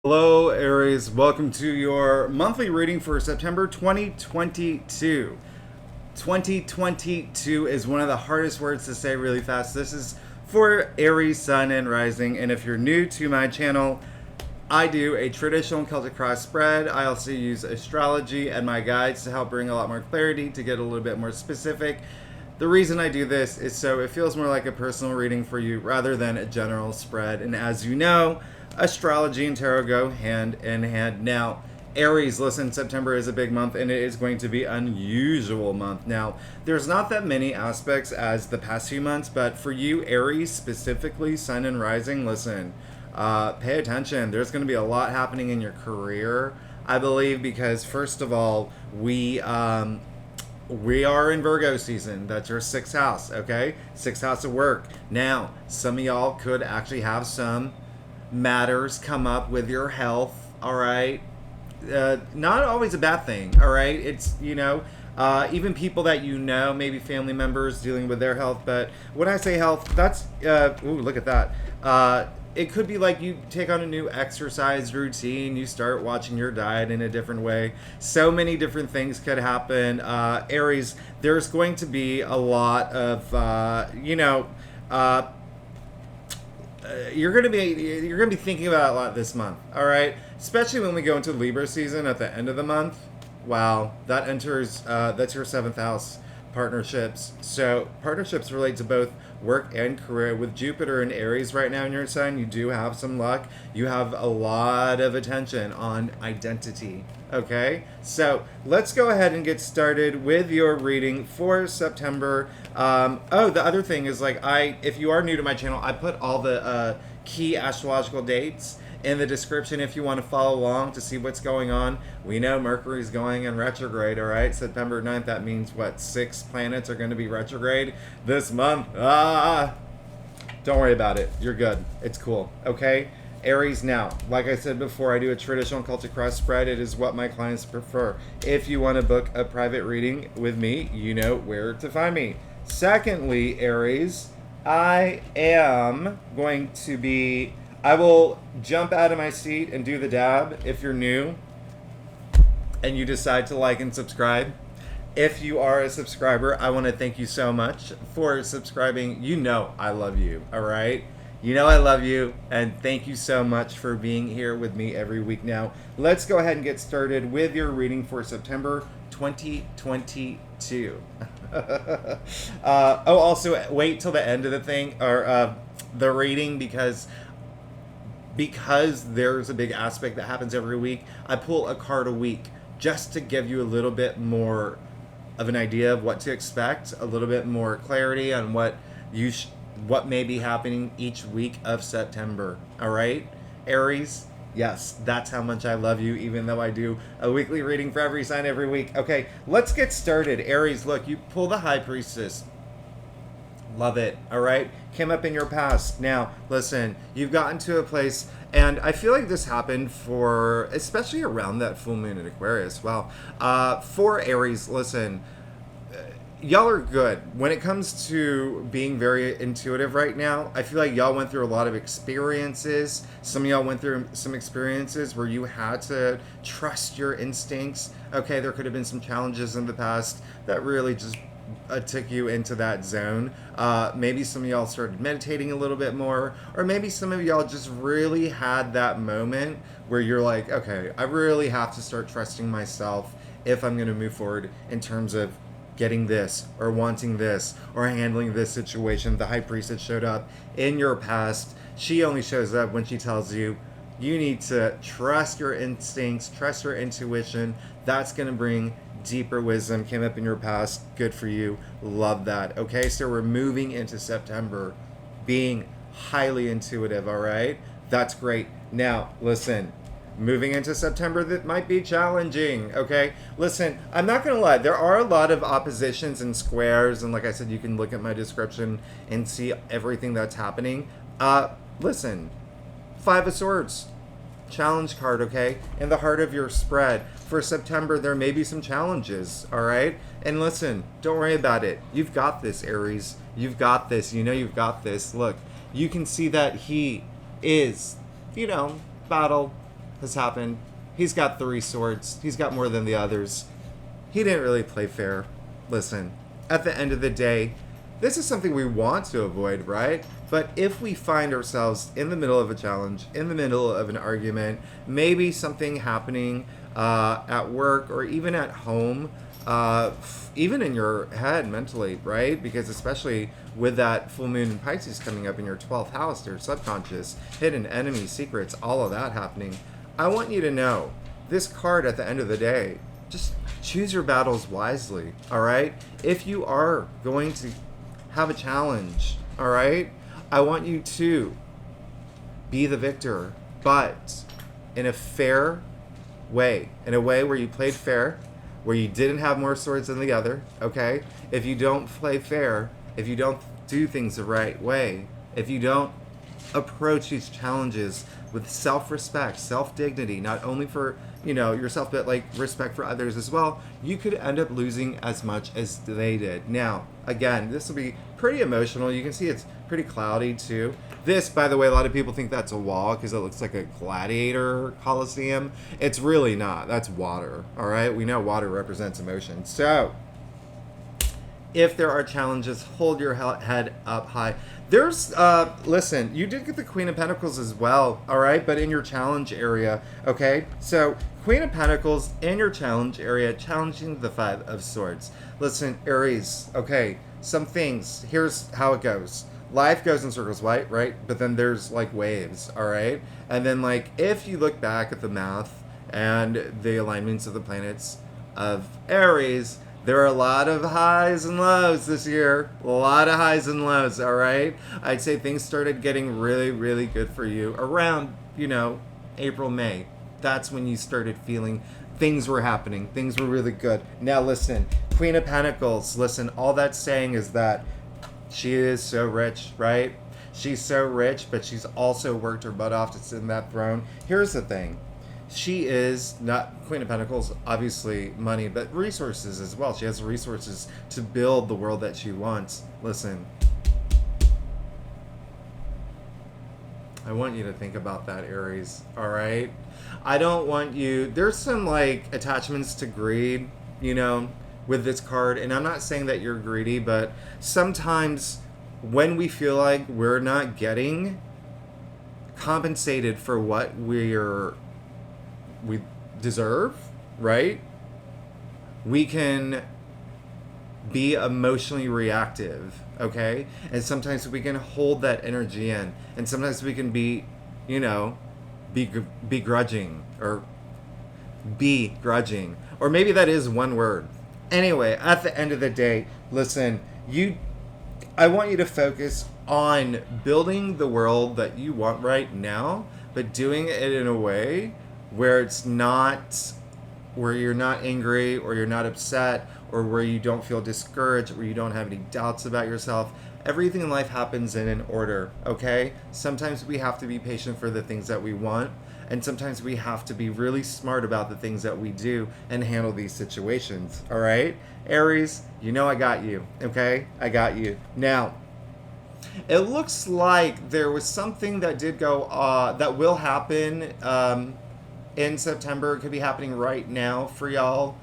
Hello, Aries. Welcome to your monthly reading for September 2022. 2022 is one of the hardest words to say really fast. This is for Aries, Sun, and Rising. And if you're new to my channel, I do a traditional Celtic cross spread. I also use astrology and my guides to help bring a lot more clarity, to get a little bit more specific. The reason I do this is so it feels more like a personal reading for you rather than a general spread. And as you know, astrology and tarot go hand in hand. Now, Aries, listen, September is a big month and it is going to be an unusual month. Now, there's not that many aspects as the past few months, but for you, Aries, specifically, Sun and Rising, listen, pay attention. There's going to be a lot happening in your career, I believe, because first of all, we are in Virgo season. That's your sixth house, okay? Sixth house of work. Now, some of y'all could actually have some matters come up with your health, all right? Not always a bad thing, all right? It's, even people that you know, maybe family members dealing with their health. But when I say health, that's, ooh, look at that. It could be like you take on a new exercise routine, you start watching your diet in a different way. So many different things could happen. Aries, there's going to be a lot of, you're gonna be thinking about it a lot this month. All right, especially when we go into Libra season at the end of the month. Wow, that enters that's your seventh house, partnerships. So partnerships relate to both work and career. With Jupiter and Aries right now in your sign, you do have some luck. You have a lot of attention on identity. Okay, so let's go ahead and get started with your reading for September. The other thing is, if you are new to my channel, I put all the key astrological dates in the description if you want to follow along to see what's going on. We know Mercury's going in retrograde, all right? September 9th, that means what? 6 planets are going to be retrograde this month. Don't worry about it. You're good. It's cool, okay? Aries, now, like I said before, I do a traditional Celtic cross spread. It is what my clients prefer. If you want to book a private reading with me, you know where to find me. Secondly, Aries, I will jump out of my seat and do the dab if you're new and you decide to like and subscribe. If you are a subscriber, I want to thank you so much for subscribing. You know I love you, all right? You know I love you, and thank you so much for being here with me every week. Now, let's go ahead and get started with your reading for September 2022. Also, wait till the end of the thing, or the reading, because there's a big aspect that happens every week. I pull a card a week just to give you a little bit more of an idea of what to expect, a little bit more clarity on what may be happening each week of September. All right, Aries? Yes, that's how much I love you, even though I do a weekly reading for every sign every week. Okay, let's get started. Aries, look, you pull the High Priestess. Love it, all right? Came up in your past. Now, listen, you've gotten to a place, and I feel like this happened especially around that full moon in Aquarius. Wow. For Aries, listen, y'all are good. When it comes to being very intuitive right now, I feel like y'all went through a lot of experiences. Some of y'all went through some experiences where you had to trust your instincts. Okay, there could have been some challenges in the past that really just took you into that zone. Maybe some of y'all started meditating a little bit more, or maybe some of y'all just really had that moment where you're like, okay, I really have to start trusting myself if I'm going to move forward in terms of getting this or wanting this or handling this situation. The High Priestess showed up in your past. She only shows up when she tells you you need to trust your instincts, trust your intuition. That's going to bring deeper wisdom. Came up in your past. Good for you. Love that. Okay, so we're moving into September being highly intuitive, all right? That's great. Now, listen, moving into September, that might be challenging, okay? Listen, I'm not going to lie. There are a lot of oppositions and squares, and like I said, you can look at my description and see everything that's happening. Listen, Five of Swords. Challenge card, okay? In the heart of your spread. For September, there may be some challenges, all right? And listen, don't worry about it. You've got this, Aries. You've got this. You know you've got this. Look, you can see that he is, battle has happened. He's got 3 swords. He's got more than the others. He didn't really play fair. Listen, at the end of the day, this is something we want to avoid, right? But if we find ourselves in the middle of a challenge, in the middle of an argument, maybe something happening at work or even at home, even in your head mentally, right? Because especially with that full moon in Pisces coming up in your 12th house, your subconscious, hidden enemy, secrets, all of that happening, I want you to know this card at the end of the day, just choose your battles wisely, all right? If you are going to have a challenge, all right, I want you to be the victor, but in a fair way, in a way where you played fair, where you didn't have more swords than the other, okay? If you don't play fair, if you don't do things the right way, if you don't approach these challenges with self-respect, self-dignity, not only for, yourself, but like respect for others as well, you could end up losing as much as they did. Now, again, this will be pretty emotional. You can see it's pretty cloudy too. This, by the way, a lot of people think that's a wall because it looks like a gladiator coliseum. It's really not. That's water, all right? We know water represents emotion. So, if there are challenges, hold your head up high. There's, listen, you did get the Queen of Pentacles as well, all right? But in your challenge area, okay? So, Queen of Pentacles in your challenge area, challenging the Five of Swords. Listen, Aries, okay, some things, here's how it goes. Life goes in circles, right? But then there's, like, waves, all right? And then, like, if you look back at the math and the alignments of the planets of Aries, there are a lot of highs and lows this year. A lot of highs and lows, all right? I'd say things started getting really, really good for you around, April, May. That's when you started feeling things were happening. Things were really good. Now listen, Queen of Pentacles, listen, all that's saying is that she is so rich, right? She's so rich, but she's also worked her butt off to sit in that throne. Here's the thing. She is not Queen of Pentacles, obviously money, but resources as well. She has resources to build the world that she wants. Listen, I want you to think about that, Aries, all right? I don't want you, there's some like attachments to greed, with this card. And I'm not saying that you're greedy, but sometimes when we feel like we're not getting compensated for what we deserve, right? We can be emotionally reactive, okay? And sometimes we can hold that energy in. And sometimes we can be, begrudging or begrudging. Or maybe that is one word. Anyway, at the end of the day, listen, I want you to focus on building the world that you want right now, but doing it in a way where where you're not angry or you're not upset or where you don't feel discouraged, where you don't have any doubts about yourself. Everything in life happens in an order, okay? Sometimes we have to be patient for the things that we want, and sometimes we have to be really smart about the things that we do and handle these situations, all right? Aries, I got you, okay? I got you. Now, it looks like there was something that did go, that will happen in September. It could be happening right now for y'all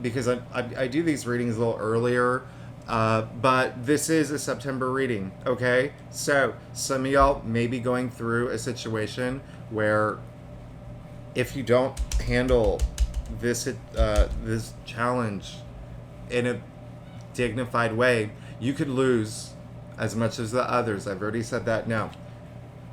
because I do these readings a little earlier. But this is a September reading, okay? So some of y'all may be going through a situation where if you don't handle this challenge in a dignified way, you could lose as much as the others. I've already said that. Now,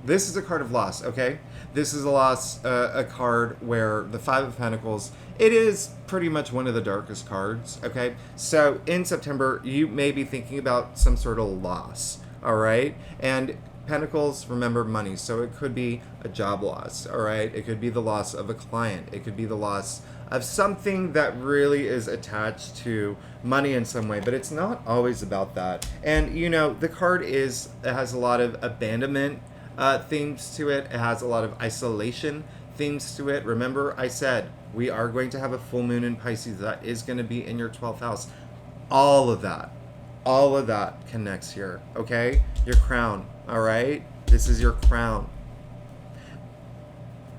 this is a card of loss, okay? This is a card where the Five of Pentacles, it is pretty much one of the darkest cards, okay? So in September, you may be thinking about some sort of loss, all right? And Pentacles, remember, money. So it could be a job loss, all right? It could be the loss of a client. It could be the loss of something that really is attached to money in some way, but it's not always about that. And, the card it has a lot of abandonment themes to it. It has a lot of isolation themes to it. Remember, I said we are going to have a full moon in Pisces that is going to be in your 12th house. All of that connects here, okay? Your crown, all right? This is your crown.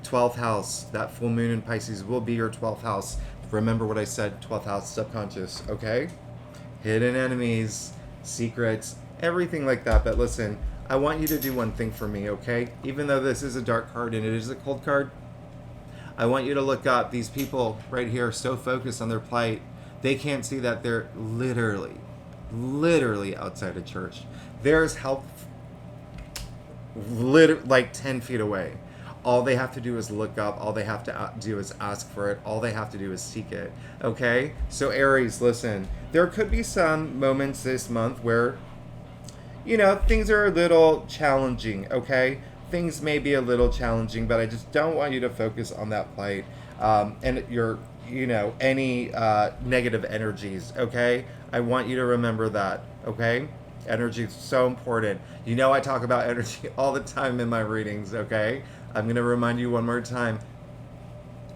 12th house, that full moon in Pisces will be your 12th house. Remember what I said, 12th house, subconscious, okay? Hidden enemies, secrets, everything like that. But listen, I want you to do one thing for me, okay? Even though this is a dark card and it is a cold card, I want you to look up these people right here, so focused on their plight. They can't see that they're literally outside of church. There's help like 10 feet away. All they have to do is look up. All they have to do is ask for it. All they have to do is seek it. Okay? So Aries, listen. There could be some moments this month where, things are a little challenging. Okay? Things may be a little challenging, but I just don't want you to focus on that plight and your, any negative energies. Okay? I want you to remember that. Okay? Energy is so important. I talk about energy all the time in my readings, okay? I'm going to remind you one more time.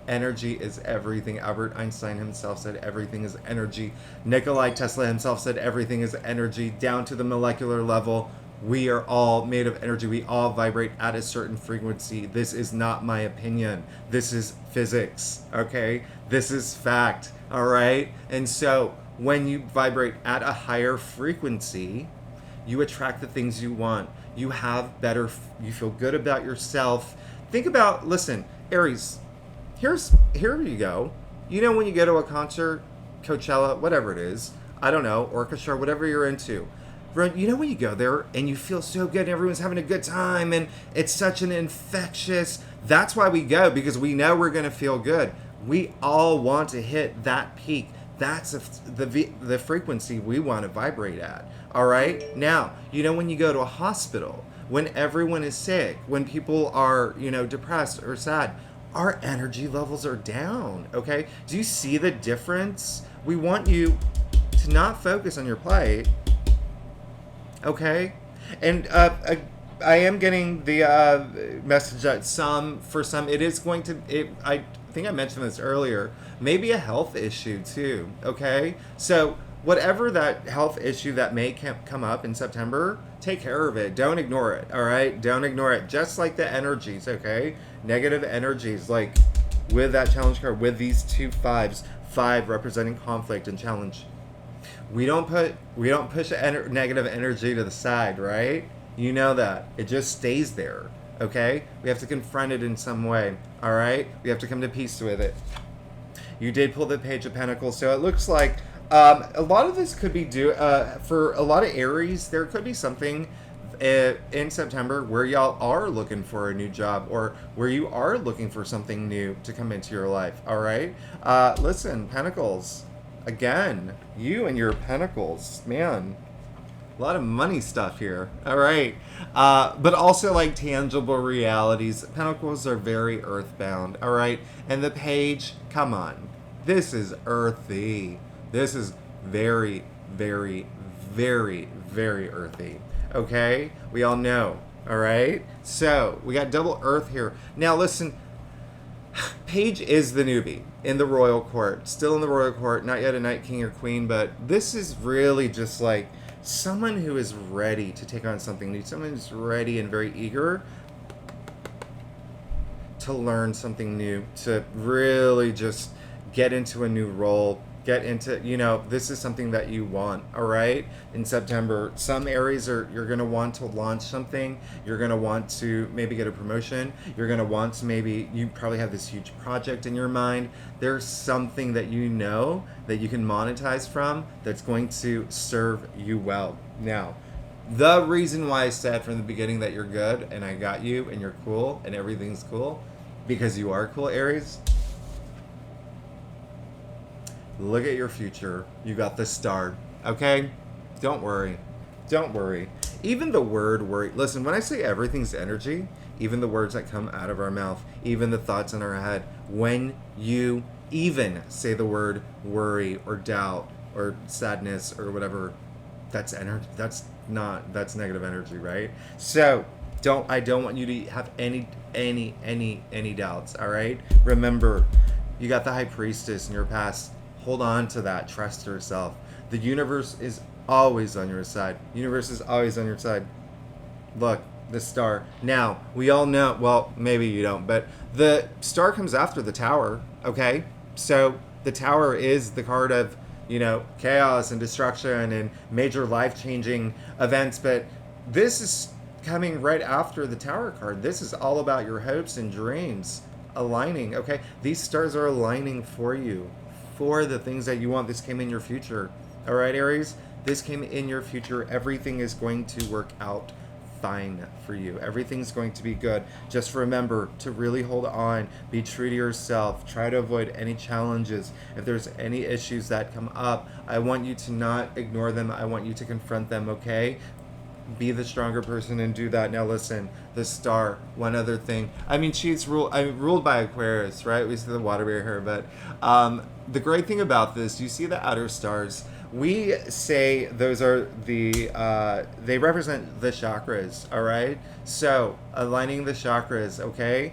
Energy is everything. Albert Einstein himself said everything is energy. Nikola Tesla himself said everything is energy, down to the molecular level. We are all made of energy. We all vibrate at a certain frequency. This is not my opinion. This is physics, okay? This is fact, all right? And so when you vibrate at a higher frequency, you attract the things you want. You feel good about yourself. Listen, Aries, here you go. When you go to a concert, Coachella, whatever it is, I don't know, orchestra, whatever you're into. When you go there and you feel so good and everyone's having a good time and it's such an infectious, that's why we go, because we know we're going to feel good. We all want to hit that peak. That's the frequency we want to vibrate at. All right? Now, when you go to a hospital, when everyone is sick, when people are, depressed or sad, our energy levels are down. Okay? Do you see the difference? We want you to not focus on your plight. Okay? And I am getting the message that for some, it is going to, I think I mentioned this earlier, maybe a health issue too, okay? So whatever that health issue that may come up in September, take care of it. Don't ignore it, all right? Don't ignore it. Just like the energies, okay? Negative energies, like with that challenge card, with these 2 5s, 5 representing conflict and challenge. We don't push negative energy to the side, right? You know that. It just stays there, okay? We have to confront it in some way, all right? We have to come to peace with it. You did pull the Page of Pentacles, so it looks like a lot of this could be for a lot of Aries, there could be something in September where y'all are looking for a new job or where you are looking for something new to come into your life, all right? Listen, Pentacles, again, you and your Pentacles, man. A lot of money stuff here. All right. But also like tangible realities. Pentacles are very earthbound. All right. And the Page, come on. This is earthy. This is very, very, very, very earthy. Okay. We all know. All right. So we got double earth here. Now listen. Page is the newbie in the royal court. Still in the royal court. Not yet a knight, king, or queen. But this is really just like someone who is ready to take on something new, someone who's ready and very eager to learn something new, to really just get into a new role, get into, this is something that you want, all right? In September, some Aries you're going to want to launch something. You're going to want to maybe get a promotion. You're going to want to you probably have this huge project in your mind. There's something that that you can monetize from that's going to serve you well. Now, the reason why I said from the beginning that you're good and I got you and you're cool and everything's cool, because you are cool, Aries. Look at your future. You got the star. Okay? Don't worry. Don't worry. Even the word worry. Listen, when I say everything's energy, even the words that come out of our mouth, even the thoughts in our head, when you even say the word worry or doubt or sadness or whatever, that's energy. That's negative energy, right? So I don't want you to have any doubts, all right? Remember, you got the High Priestess in your past. Hold on to that. Trust yourself. The universe is always on your side. Universe is always on your side. Look, The star. Now, we all know, well, maybe you don't, but the star comes after the tower, okay? So the tower is the card of, chaos and destruction and major life-changing events, but this is coming right after the tower card. This is all about your hopes and dreams aligning, okay? These stars are aligning for you, for the things that you want. This came in your future, all right, Aries? This came in your future. Everything is going to work out fine for you. Everything's going to be good. Just remember to really hold on, be true to yourself, try to avoid any challenges. If there's any issues that come up, I want you to not ignore them. I want you to confront them, okay? Be the stronger person and do that. Now listen, the star, one other thing. I mean, she's ruled by Aquarius, right? We see the water bear here, but the great thing about this, you see the outer stars. We say those are they represent the chakras, all right? So, aligning the chakras, okay?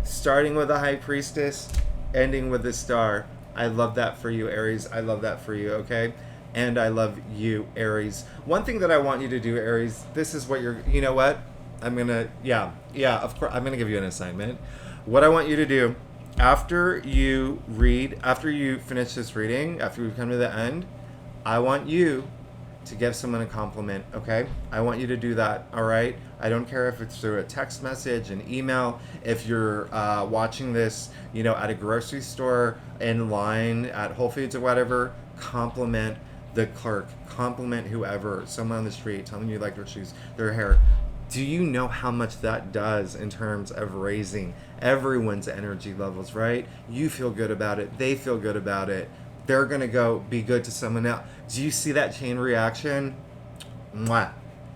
Starting with the high priestess, ending with the star. I love that for you, Aries. I love that for you, okay? And I love you, Aries. One thing that I want you to do, Aries, this is what you know what? I'm gonna, of course, I'm gonna give you an assignment. What I want you to do, after you finish this reading, after we come to the end, I want you to give someone a compliment, okay? I want you to do that, all right? I don't care if it's through a text message, an email, if you're watching this, at a grocery store, in line, at Whole Foods or whatever, compliment the clerk, compliment whoever, someone on the street, telling you like their shoes, their hair. Do you know how much that does in terms of raising everyone's energy levels, right? You feel good about it. They feel good about it. They're going to go be good to someone else. Do you see that chain reaction? Mwah.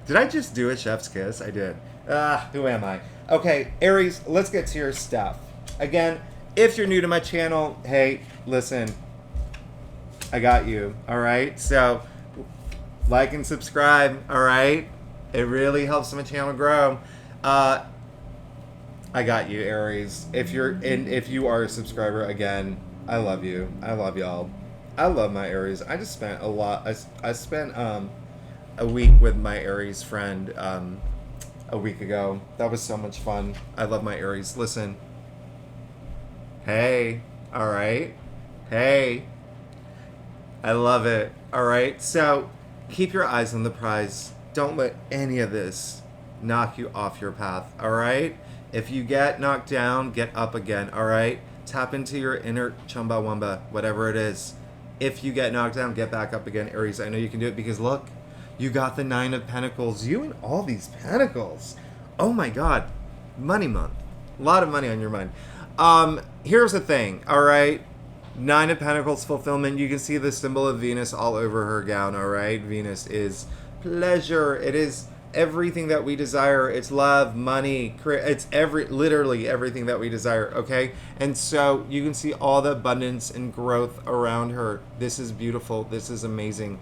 Did I just do a chef's kiss? I did. Who am I? Okay, Aries, let's get to your stuff. Again, if you're new to my channel, hey, listen, I got you, all right? So, like and subscribe, all right? It really helps my channel grow. I got you, Aries. If you are a subscriber, again, I love you. I love y'all. I love my Aries. I just spent a lot. I spent a week with my Aries friend a week ago. That was so much fun. I love my Aries. Listen. Hey. All right. Hey. I love it. All right. So keep your eyes on the prize. Don't let any of this knock you off your path. All right. If you get knocked down, get up again. All right. Tap into your inner Chumbawamba, whatever it is. If you get knocked down, get back up again, Aries. I know you can do it because look, you got the 9 of Pentacles. You and all these Pentacles. Oh my God. Money month. A lot of money on your mind. Here's the thing, all right? 9 of Pentacles fulfillment. You can see the symbol of Venus all over her gown, all right? Venus is pleasure. It is everything that we desire. It's love, money, it's literally everything that we desire, okay? And so you can see all the abundance and growth around her. This is beautiful. This is amazing.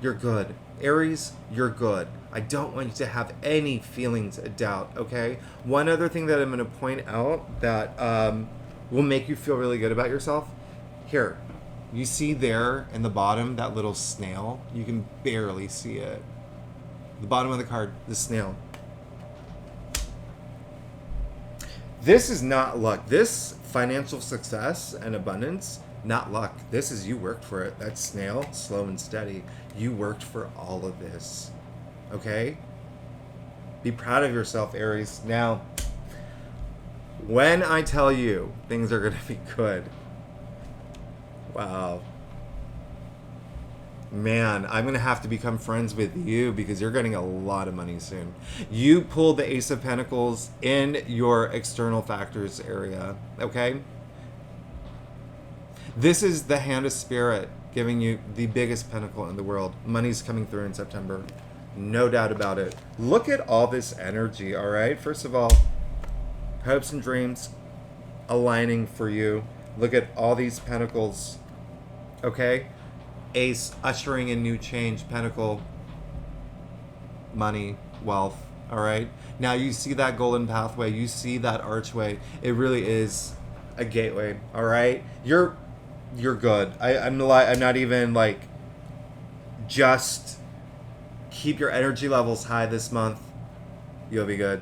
You're good. Aries, you're good. I don't want you to have any feelings of doubt, okay? One other thing that I'm going to point out that will make you feel really good about yourself. Here, you see there in the bottom, that little snail? You can barely see it. The bottom of the card, the snail. This is not luck. This financial success and abundance, not luck. This is you worked for it. That snail, slow and steady. You worked for all of this. Okay? Be proud of yourself, Aries. Now, when I tell you things are going to be good, wow. Man, I'm going to have to become friends with you because you're getting a lot of money soon. You pulled the Ace of Pentacles in your external factors area, okay? This is the hand of spirit giving you the biggest pentacle in the world. Money's coming through in September. No doubt about it. Look at all this energy, all right? First of all, hopes and dreams aligning for you. Look at all these pentacles, okay? Ace, ushering in new change, pentacle, money, wealth, all right? Now you see that golden pathway, you see that archway. It really is a gateway, all right? You're good. I'm not even like, just keep your energy levels high this month. You'll be good.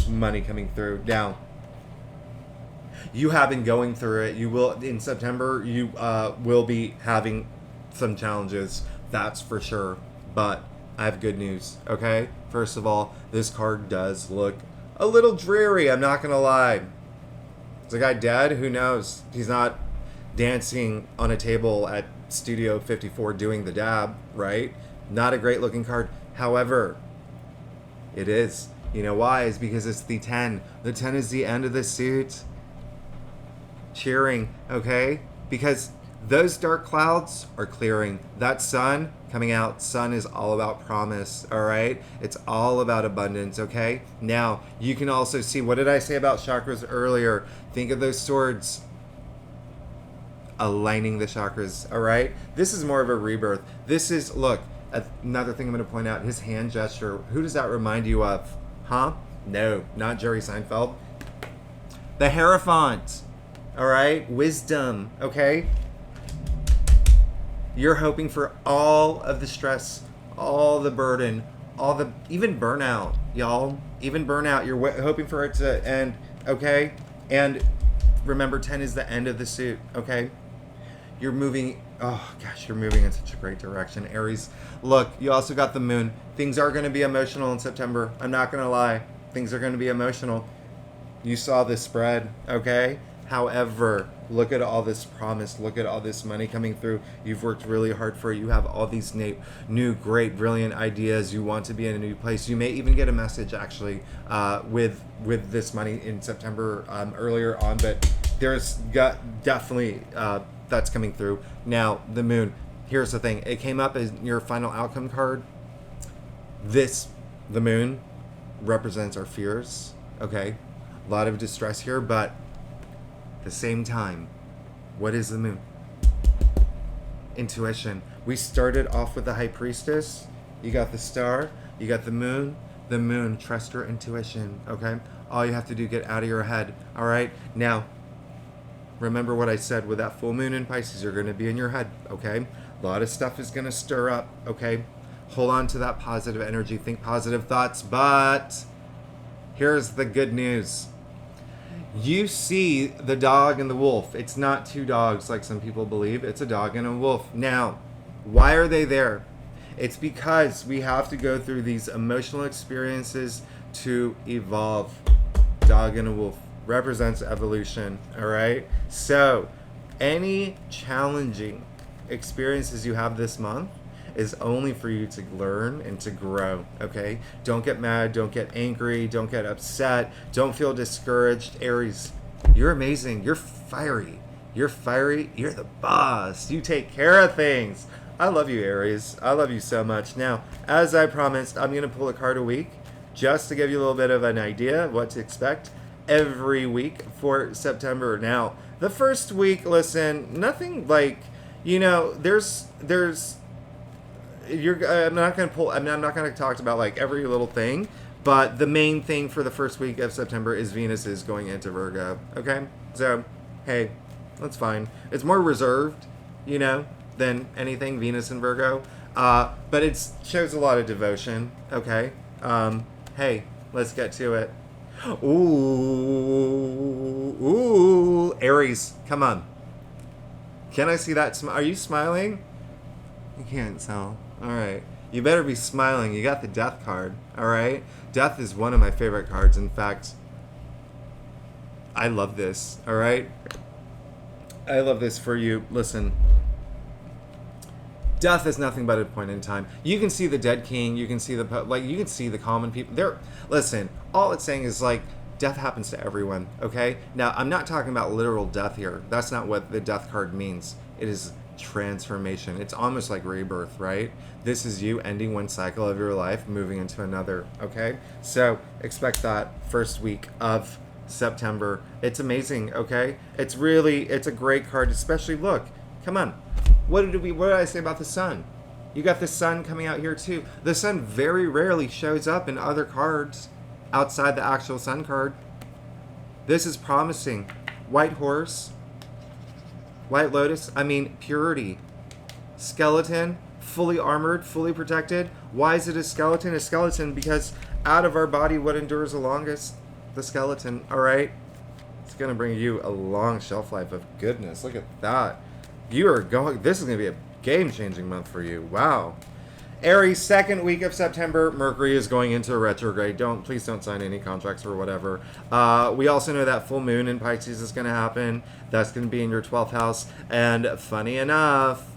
Money coming through. Now, you have been going through it. You will, in September, you will be having some challenges. That's for sure. But I have good news, okay? First of all, this card does look a little dreary. I'm not going to lie. Is the guy dead? Who knows? He's not dancing on a table at Studio 54 doing the dab, right? Not a great looking card. However, it is. You know why? It's because it's the 10. The 10 is the end of the suit. Cheering, okay? Because those dark clouds are clearing. That sun coming out, sun is all about promise, all right? It's all about abundance, okay? Now, you can also see, what did I say about chakras earlier? Think of those swords aligning the chakras, all right? This is more of a rebirth. This is, look, another thing I'm going to point out, his hand gesture. Who does that remind you of? Huh? No, not Jerry Seinfeld. The Hierophant, all right? Wisdom, okay? You're hoping for all of the stress, all the burden, even burnout, y'all. Even burnout. You're hoping for it to end, okay? And remember, 10 is the end of the suit, okay? You're moving, oh gosh, you're moving in such a great direction, Aries. Look, you also got the moon. Things are going to be emotional in September. I'm not going to lie. Things are going to be emotional. You saw this spread, okay? However, look at all this promise. Look at all this money coming through. You've worked really hard for it. You have all these new, great, brilliant ideas. You want to be in a new place. You may even get a message, actually, with this money in September earlier on. But there's definitely that's coming through. Now, the moon. Here's the thing. It came up as your final outcome card. The moon, represents our fears. Okay? A lot of distress here, but at the same time, what is the moon? Intuition. We started off with the High Priestess. You got the star. You got the moon. The moon. Trust your intuition. Okay? All you have to do, get out of your head. All right? Now, remember what I said. With that full moon in Pisces, you're going to be in your head. Okay? A lot of stuff is going to stir up. Okay? Hold on to that positive energy. Think positive thoughts. But here's the good news. You see the dog and the wolf. It's not two dogs like some people believe. It's a dog and a wolf. Now, why are they there? It's because we have to go through these emotional experiences to evolve. Dog and a wolf represents evolution, all right? So, any challenging experiences you have this month is only for you to learn and to grow, okay? Don't get mad, don't get angry, don't get upset, don't feel discouraged. Aries, you're amazing, you're fiery, you're the boss, you take care of things. I love you, Aries, I love you so much. Now, as I promised, I'm gonna pull a card a week just to give you a little bit of an idea of what to expect every week for September. Now, the first week, listen, nothing like, there's I'm not going to talk about like every little thing, but the main thing for the first week of September is Venus is going into Virgo. Okay, so hey, that's fine. It's more reserved, than anything, Venus and Virgo, but it shows a lot of devotion. Okay, hey, let's get to it. Ooh, Aries, come on. Can I see that? Are you smiling? You can't tell. All right. You better be smiling. You got the death card. All right. Death is one of my favorite cards. In fact, I love this. All right. I love this for you. Listen. Death is nothing but a point in time. You can see the dead king. You can see you can see the common people. Listen. All it's saying is death happens to everyone. Okay. Now I'm not talking about literal death here. That's not what the death card means. It is transformation. It's almost like rebirth, right? This is you ending one cycle of your life, moving into another, okay? So expect that first week of September. It's amazing, okay? It's a great card, especially, look, come on. What did I say about the sun? You got the sun coming out here too. The sun very rarely shows up in other cards outside the actual sun card. This is promising. White horse, White Lotus, purity. Skeleton, fully armored, fully protected. Why is it a skeleton? A skeleton because out of our body, what endures the longest? The skeleton, all right? It's going to bring you a long shelf life of goodness. Look at that. You are going, this is going to be a game-changing month for you. Wow. Aries, second week of September, Mercury is going into retrograde. Please don't sign any contracts or whatever. We also know that full moon in Pisces is going to happen. That's going to be in your 12th house. And funny enough,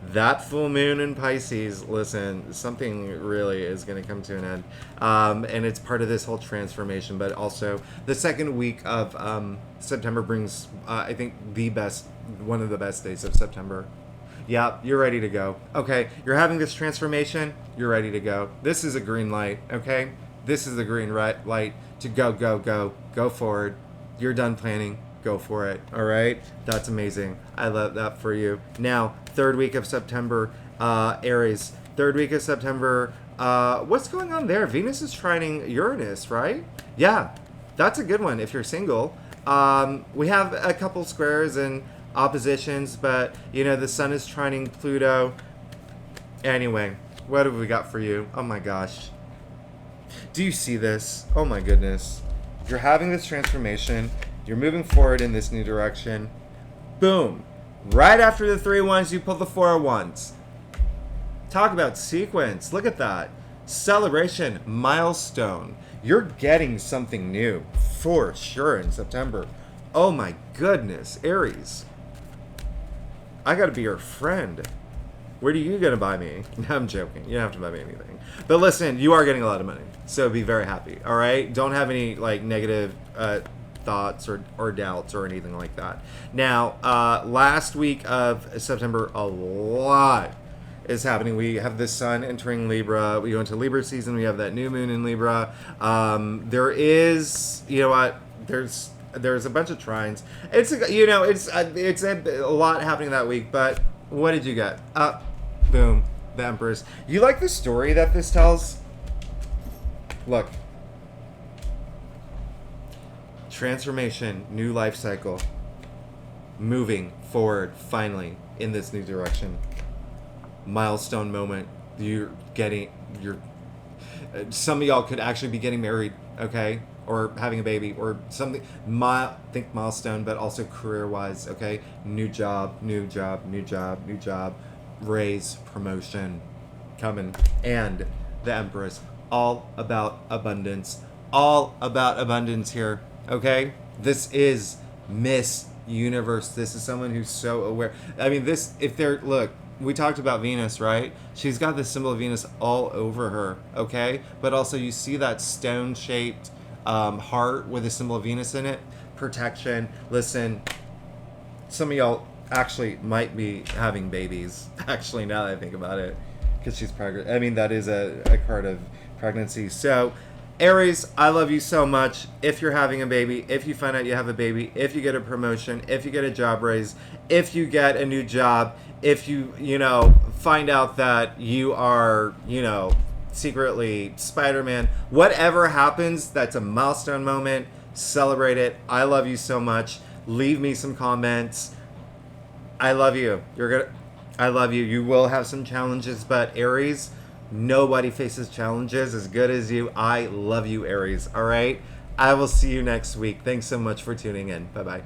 that full moon in Pisces, listen, something really is going to come to an end. And it's part of this whole transformation. But also, the second week of September brings, I think, one of the best days of September. Yeah, you're ready to go. Okay, you're having this transformation, you're ready to go. This is a green light, okay? This is the green light to go forward. You're done planning, go for it, all right? That's amazing. I love that for you. Now, third week of September, Aries. Third week of September, what's going on there? Venus is trining Uranus, right? Yeah, that's a good one if you're single. We have a couple squares and oppositions, but the sun is trining Pluto. Anyway, what have we got for you? Oh my gosh, do you see this? Oh my goodness, you're having this transformation, you're moving forward in this new direction. Boom, right after the 3 wands, you pull the 4 of wands. Talk about sequence. Look at that. Celebration, milestone. You're getting something new for sure in September. Oh my goodness, Aries, I gotta be your friend. What are you gonna buy me? No, I'm joking. You don't have to buy me anything. But listen, you are getting a lot of money, so be very happy. All right? Don't have any negative thoughts or doubts or anything like that. Now, last week of September, a lot is happening. We have the sun entering Libra. We go into Libra season. We have that new moon in Libra. There is, there's a bunch of trines. It's a lot happening that week. But what did you get? Boom, the Empress. You like the story that this tells? Look, transformation, new life cycle, moving forward finally in this new direction. Milestone moment. Some of y'all could actually be getting married, okay? Or having a baby or something. Think milestone, but also career-wise, okay? New job, raise, promotion coming. And the Empress. All about abundance. All about abundance here, okay? This is Miss Universe. This is someone who's so aware. I mean, look, we talked about Venus, right? She's got the symbol of Venus all over her, okay? But also you see that stone-shaped heart with a symbol of Venus in it. Protection. Listen, some of y'all actually might be having babies. Actually, now that I think about it, because she's pregnant. I mean, that is a card of pregnancy. So, Aries, I love you so much. If you're having a baby, if you find out you have a baby, if you get a promotion, if you get a job raise, if you get a new job, if you find out that you are, secretly Spider-Man, whatever happens, that's a milestone moment. Celebrate it. I love you so much. Leave me some comments. I love you. I love you. You will have some challenges, but Aries, nobody faces challenges as good as you. I love you, Aries. All right? I will see you next week. Thanks so much for tuning in. Bye-bye.